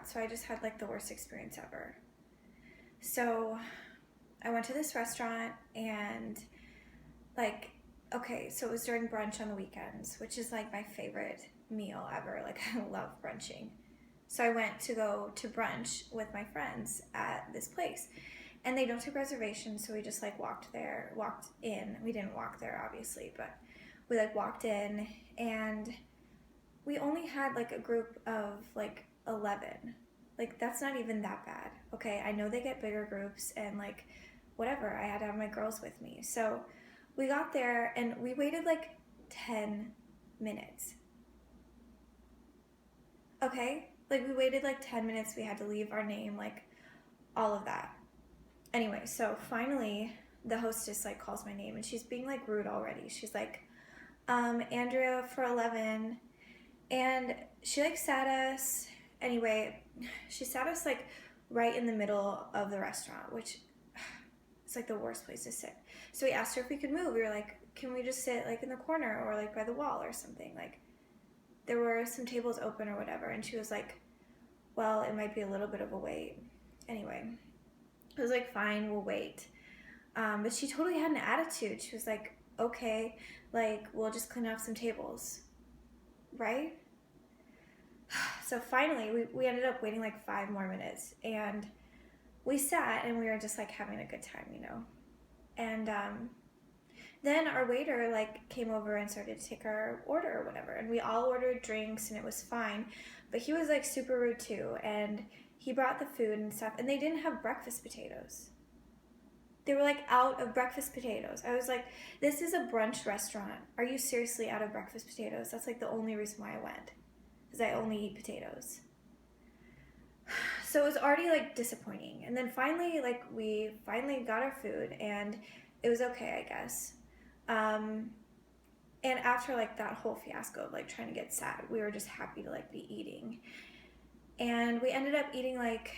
that. So I just had like the worst experience ever. So I went to this restaurant and like, okay, so it was during brunch on the weekends, which is like my favorite meal ever. Like I love brunching. So I went to go to brunch with my friends at this place. And they don't take reservations, so we just like walked in. We didn't walk there obviously, but we like walked in and we only had like a group of like 11. Like that's not even that bad. Okay, I know they get bigger groups and like whatever. I had to have my girls with me. So we got there and we waited like 10 minutes. Okay? Like we waited like 10 minutes. We had to leave our name, like all of that. Anyway, so finally the hostess like calls my name and she's being like rude already. She's like, Andrea for 11. And she like sat us, anyway, she sat us like right in the middle of the restaurant, which it's like the worst place to sit. So we asked her if we could move. We were like, can we just sit like in the corner or like by the wall or something? Like there were some tables open or whatever. And she was like, well, it might be a little bit of a wait. Anyway, I was like, fine, we'll wait. But she totally had an attitude. She was like, okay, like we'll just clean off some tables, right? So finally, we ended up waiting like 5 more minutes, and we sat and we were just like having a good time, you know. And then our waiter like came over and started to take our order or whatever, and we all ordered drinks and it was fine. But he was like super rude too, and he brought the food and stuff, and they didn't have breakfast potatoes. They were like out of breakfast potatoes. I was like, this is a brunch restaurant. Are you seriously out of breakfast potatoes? That's like the only reason why I went, because I only eat potatoes. So it was already like disappointing. And then finally, like we finally got our food and it was okay, I guess. And after like that whole fiasco of like trying to get sat, we were just happy to like be eating. And we ended up eating like,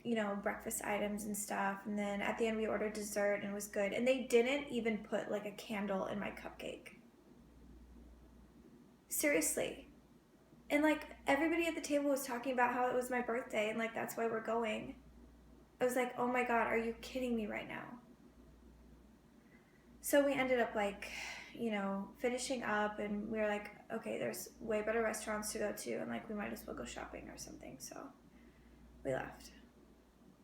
you know, breakfast items and stuff. And then at the end we ordered dessert and it was good. And they didn't even put like a candle in my cupcake. Seriously. And like everybody at the table was talking about how it was my birthday and like that's why we're going. I was like, oh my God, are you kidding me right now? So we ended up like, you know, finishing up and we were like, okay, there's way better restaurants to go to and like we might as well go shopping or something. So we left.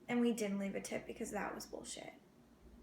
And we didn't leave a tip because that was bullshit.